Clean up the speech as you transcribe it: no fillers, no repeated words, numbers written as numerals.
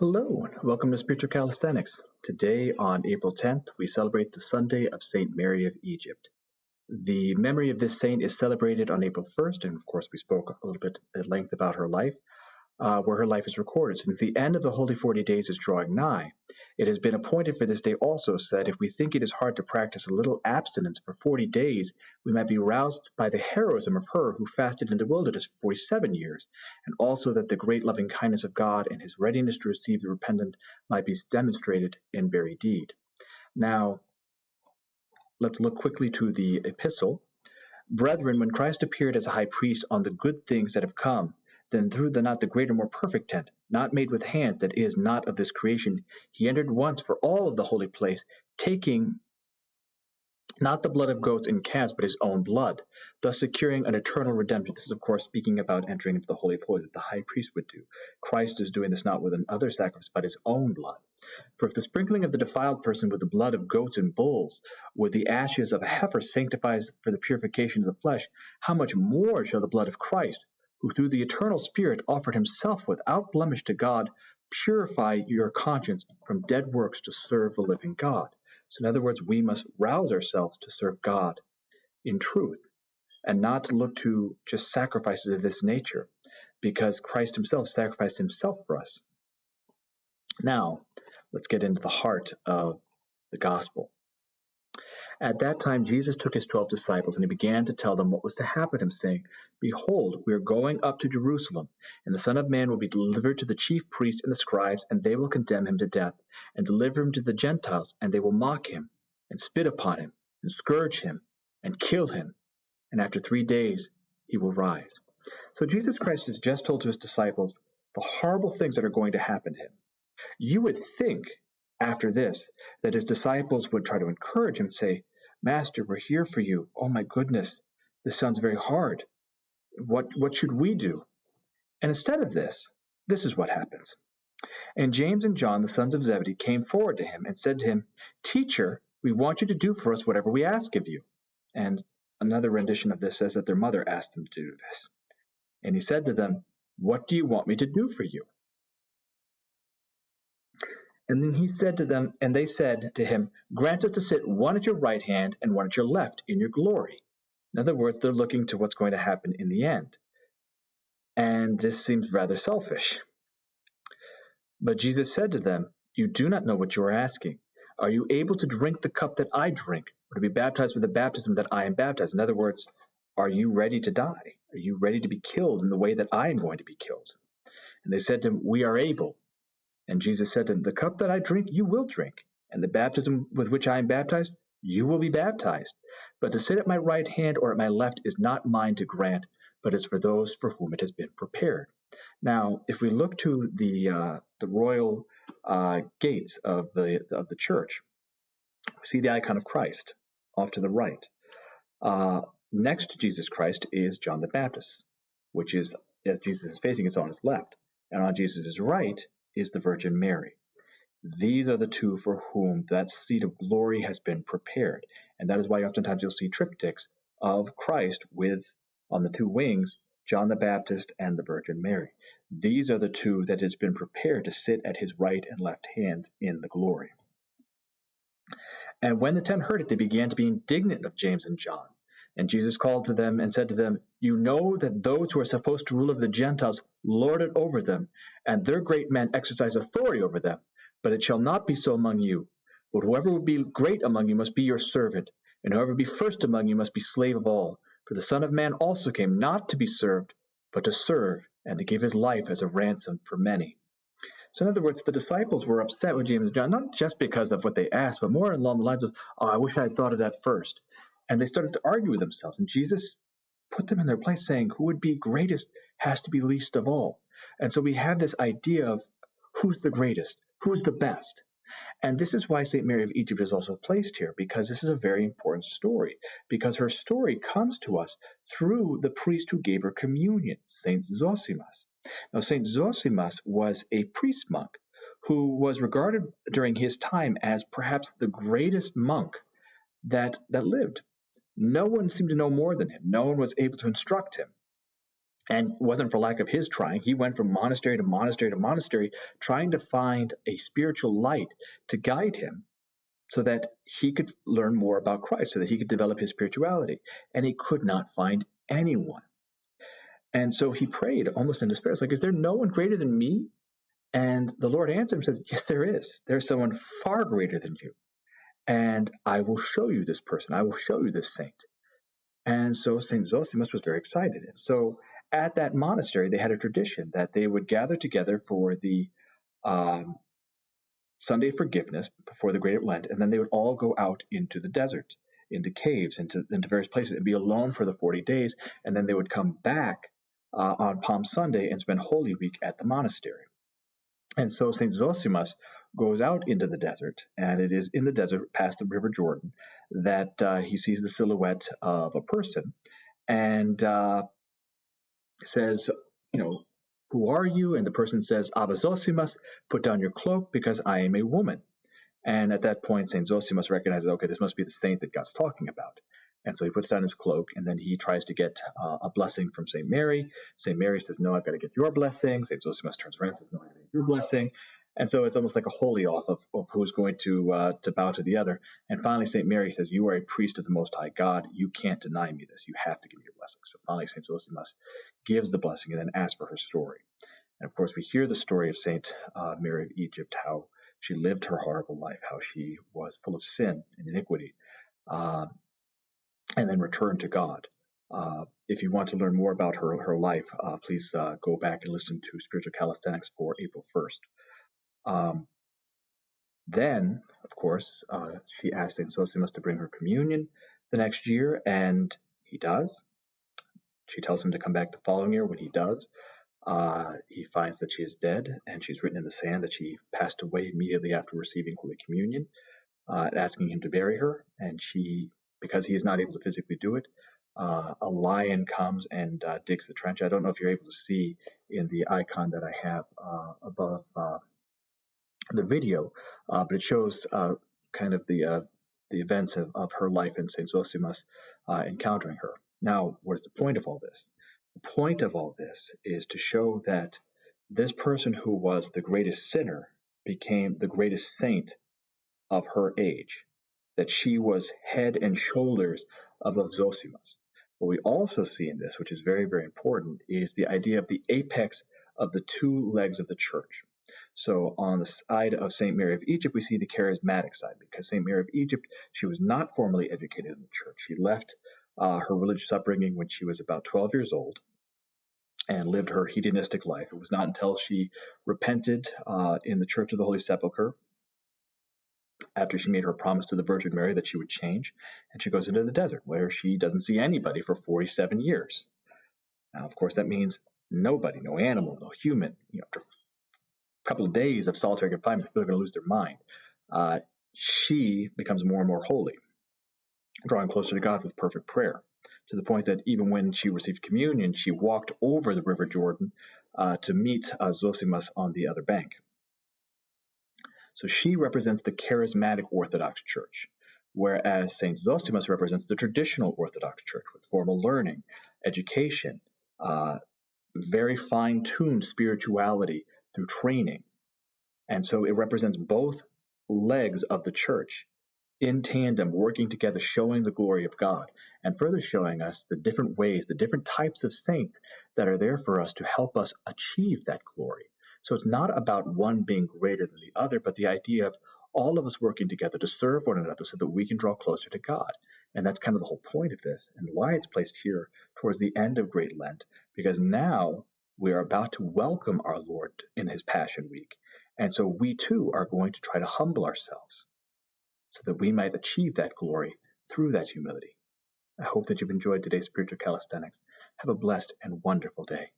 Hello, and welcome to Spiritual Calisthenics. Today, on April 10th, we celebrate the Sunday of Saint Mary of Egypt. The memory of this saint is celebrated on April 1st, and of course, we spoke a little bit at length about her life, where her life is recorded. Since the end of the Holy 40 Days is drawing nigh, it has been appointed for this day also, so that if we think it is hard to practice a little abstinence for 40 days, we might be roused by the heroism of her who fasted in the wilderness for 47 years, and also that the great loving kindness of God and his readiness to receive the repentant might be demonstrated in very deed. Now, let's look quickly to the Epistle. Brethren, when Christ appeared as a high priest on the good things that have come, then through the not the greater, more perfect tent, not made with hands, that is not of this creation, he entered once for all of the holy place, taking not the blood of goats and calves, but his own blood, thus securing an eternal redemption. This is, of course, speaking about entering into the Holy of Holies that the high priest would do. Christ is doing this not with another sacrifice, but his own blood. For if the sprinkling of the defiled person with the blood of goats and bulls, with the ashes of a heifer sanctifies for the purification of the flesh, how much more shall the blood of Christ, who through the eternal Spirit offered himself without blemish to God, purify your conscience from dead works to serve the living God? So in other words, we must rouse ourselves to serve God in truth and not to look to just sacrifices of this nature, because Christ himself sacrificed himself for us. Now, let's get into the heart of the gospel. At that time, Jesus took his 12 disciples, and he began to tell them what was to happen to him, saying, Behold, we are going up to Jerusalem, and the Son of Man will be delivered to the chief priests and the scribes, and they will condemn him to death, and deliver him to the Gentiles, and they will mock him, and spit upon him, and scourge him, and kill him, and after 3 days he will rise. So Jesus Christ has just told to his disciples the horrible things that are going to happen to him. You would think, after this, that his disciples would try to encourage him and say, Master, we're here for you. Oh my goodness, this sounds very hard. What should we do? And instead of this is what happens. And James and John, the sons of Zebedee, came forward to him and said to him, Teacher, we want you to do for us whatever we ask of you. And another rendition of this says that their mother asked them to do this. And he said to them, What do you want me to do for you? And then he said to them, and they said to him, Grant us to sit one at your right hand and one at your left in your glory. In other words, they're looking to what's going to happen in the end. And this seems rather selfish. But Jesus said to them, You do not know what you are asking. Are you able to drink the cup that I drink, or to be baptized with the baptism that I am baptized? In other words, are you ready to die? Are you ready to be killed in the way that I am going to be killed? And they said to him, We are able. And Jesus said to them, The cup that I drink, you will drink, and the baptism with which I am baptized, you will be baptized. But to sit at my right hand or at my left is not mine to grant, but is for those for whom it has been prepared. Now, if we look to the royal gates of the church, we see the icon of Christ off to the right. Next to Jesus Christ is John the Baptist, which is, as Jesus is facing, it's on his left. And on Jesus' right is the Virgin Mary. These are the two for whom that seat of glory has been prepared. And that is why oftentimes you'll see triptychs of Christ with, on the two wings, John the Baptist and the Virgin Mary. These are the two that has been prepared to sit at his right and left hand in the glory. And when the 10 heard it, they began to be indignant of James and John. And Jesus called to them and said to them, You know that those who are supposed to rule over the Gentiles lord it over them, and their great men exercise authority over them. But it shall not be so among you. But whoever would be great among you must be your servant, and whoever be first among you must be slave of all. For the Son of Man also came not to be served, but to serve, and to give his life as a ransom for many. So in other words, the disciples were upset with James and John, not just because of what they asked, but more along the lines of, I wish I had thought of that first. And they started to argue with themselves. And Jesus put them in their place, saying, who would be greatest has to be least of all. And so we have this idea of who's the greatest, who's the best. And this is why St. Mary of Egypt is also placed here, because this is a very important story, because her story comes to us through the priest who gave her communion, St. Zosimas. Now, St. Zosimas was a priest monk who was regarded during his time as perhaps the greatest monk that lived. No one seemed to know more than him. No one was able to instruct him. And it wasn't for lack of his trying. He went from monastery to monastery to monastery, trying to find a spiritual light to guide him so that he could learn more about Christ, so that he could develop his spirituality. And he could not find anyone. And so he prayed almost in despair. It's like, is there no one greater than me? And the Lord answered him and says, yes, there is. There's someone far greater than you. And I will show you this person. I will show you this saint. And so St. Zosimus was very excited. And so at that monastery, they had a tradition that they would gather together for the Sunday forgiveness before the Great Lent, and then they would all go out into the desert, into caves, into various places, and be alone for the 40 days, and then they would come back on Palm Sunday and spend Holy Week at the monastery. And so St. Zosimus goes out into the desert, and it is in the desert past the River Jordan that he sees the silhouette of a person and says, who are you? And the person says, Abba Zosimus, put down your cloak because I am a woman. And at that point, St. Zosimus recognizes, okay, this must be the saint that God's talking about. And so he puts down his cloak, and then he tries to get a blessing from St. Mary. St. Mary says, no, I've got to get your blessing. St. Zosimus turns around and says, no, I've got to get your blessing. And so it's almost like a holy oath of who's going to bow to the other. And finally, St. Mary says, you are a priest of the Most High God. You can't deny me this. You have to give me your blessing. So finally, St. Zosimus gives the blessing and then asks for her story. And of course, we hear the story of St. Mary of Egypt, how she lived her horrible life, how she was full of sin and iniquity, and then returned to God. If you want to learn more about her life, please go back and listen to Spiritual Calisthenics for April 1st. Then, of course, she asked St. Zosimus to bring her communion the next year, and he does. She tells him to come back the following year. When he does, he finds that she is dead, and she's written in the sand that she passed away immediately after receiving Holy Communion, asking him to bury her. And because he is not able to physically do it, a lion comes and digs the trench. I don't know if you're able to see in the icon that I have above the video, but it shows kind of the events of her life and St. Zosimus encountering her. Now, what's the point of all this? The point of all this is to show that this person who was the greatest sinner became the greatest saint of her age, that she was head and shoulders above Zosimus. What we also see in this, which is very, very important, is the idea of the apex of the two legs of the church. So on the side of St. Mary of Egypt, we see the charismatic side, because St. Mary of Egypt, she was not formally educated in the church. She left her religious upbringing when she was about 12 years old and lived her hedonistic life. It was not until she repented in the Church of the Holy Sepulchre, after she made her promise to the Virgin Mary, that she would change, and she goes into the desert where she doesn't see anybody for 47 years. Now, of course, that means nobody, no animal, no human. After a couple of days of solitary confinement, people are going to lose their mind. She becomes more and more holy, drawing closer to God with perfect prayer, to the point that even when she received communion, she walked over the River Jordan to meet Zosimus on the other bank. So she represents the charismatic Orthodox Church, whereas St. Zosimus represents the traditional Orthodox Church with formal learning, education, very fine-tuned spirituality through training. And so it represents both legs of the church in tandem, working together, showing the glory of God, and further showing us the different ways, the different types of saints that are there for us to help us achieve that glory. So it's not about one being greater than the other, but the idea of all of us working together to serve one another so that we can draw closer to God. And that's kind of the whole point of this, and why it's placed here towards the end of Great Lent, because now we are about to welcome our Lord in his Passion Week. And so we too are going to try to humble ourselves so that we might achieve that glory through that humility. I hope that you've enjoyed today's Spiritual Calisthenics. Have a blessed and wonderful day.